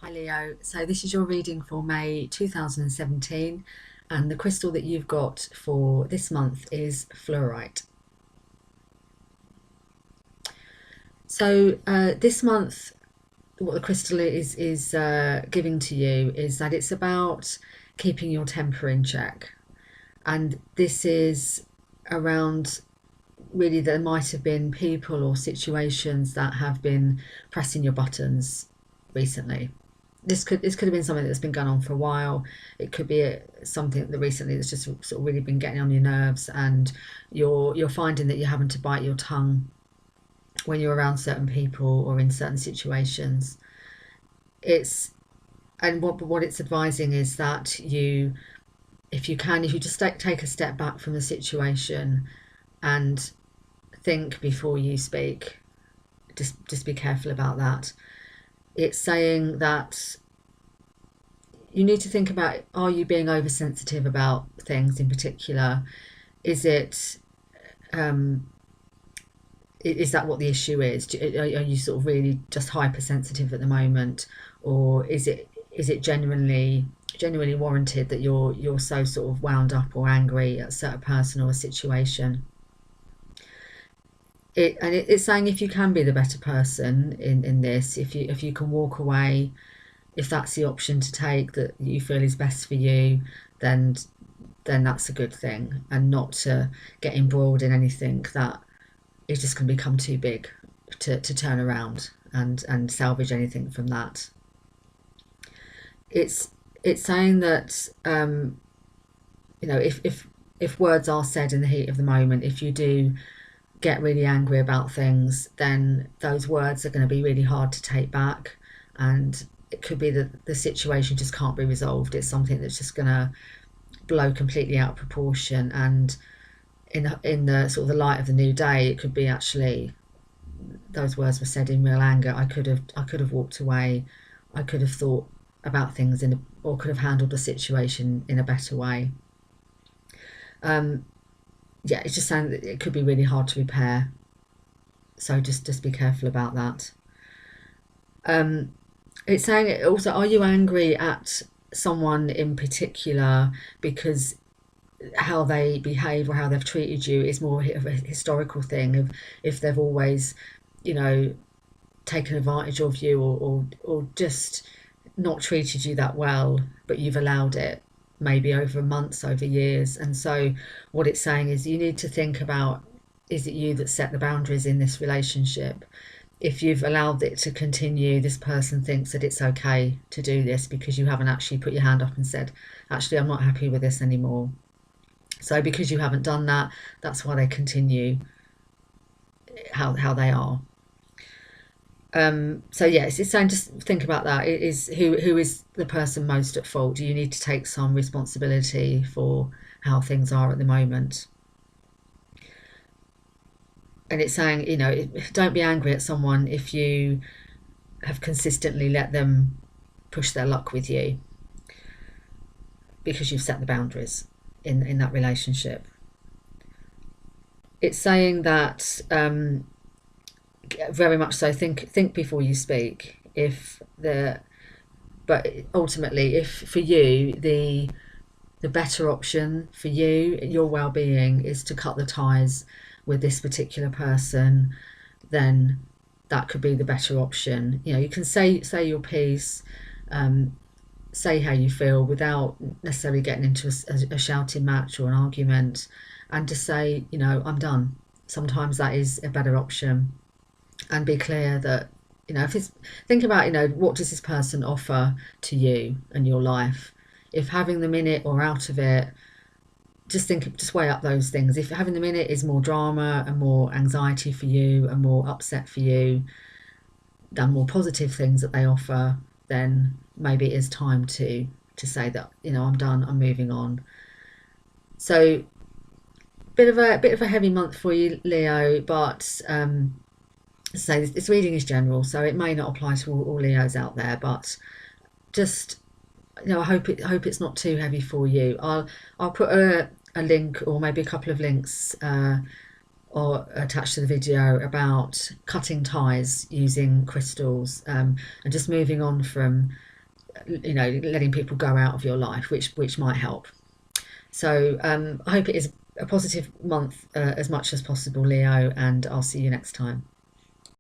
Hi Leo, so this is your reading for May 2017 and the crystal that you've got for this month is fluorite. So this month what the crystal is giving to you is that it's about keeping your temper in check, and this is around really there might have been people or situations that have been pressing your buttons recently. This could have been something that's been going on for a while. It could be something that recently that's just sort of really been getting on your nerves, and you're finding that you're having to bite your tongue when you're around certain people or in certain situations. It's and what it's advising is that if you just take a step back from the situation and think before you speak. Just be careful about that. It's saying that you need to think about, are you being oversensitive about things in particular? Is it is that what the issue is? Are you sort of really just hypersensitive at the moment, or is it genuinely warranted that you're so sort of wound up or angry at a certain person or a situation? It's saying if you can be the better person in this, if you can walk away, if that's the option to take that you feel is best for you, then that's a good thing, and not to get embroiled in anything that is just going to become too big to turn around and salvage anything from that. It's saying that if words are said in the heat of the moment, if you do get really angry about things, then those words are going to be really hard to take back, and it could be that the situation just can't be resolved. It's something that's just going to blow completely out of proportion, and in the sort of the light of the new day, it could be actually those words were said in real anger. I could have walked away. I could have thought about things or could have handled the situation in a better way. Yeah, it's just saying that it could be really hard to repair. So just be careful about that. It's saying also, are you angry at someone in particular because how they behave or how they've treated you is more of a historical thing of if they've always, taken advantage of you, or just not treated you that well, but you've allowed it maybe over months, over years. And so what it's saying is you need to think about, is it you that set the boundaries in this relationship? If you've allowed it to continue, this person thinks that it's okay to do this because you haven't actually put your hand up and said, actually, I'm not happy with this anymore. So because you haven't done that, that's why they continue how they are. So yes, it's saying just think about that. It is who is the person most at fault? Do you need to take some responsibility for how things are at the moment? And it's saying, don't be angry at someone if you have consistently let them push their luck with you because you've set the boundaries in that relationship. It's saying that very much so think before you speak. But ultimately, if for you the better option for you, your well-being, is to cut the ties with this particular person, then that could be the better option. You can say your piece, say how you feel without necessarily getting into a shouting match or an argument, and just say, I'm done. Sometimes that is a better option, and be clear that, if it's, think about, what does this person offer to you and your life? If having them in it or out of it, just weigh up those things. If having them in it is more drama and more anxiety for you and more upset for you than more positive things that they offer, then maybe it is time to say that, I'm done, I'm moving on. So bit of a heavy month for you, Leo, but so this reading is general, so it may not apply to all Leos out there, but just, I hope it's not too heavy for you. I'll put a link, or maybe a couple of links, or attached to the video, about cutting ties using crystals, and just moving on from letting people go out of your life, which might help. So I hope it is a positive month as much as possible, Leo, and I'll see you next time.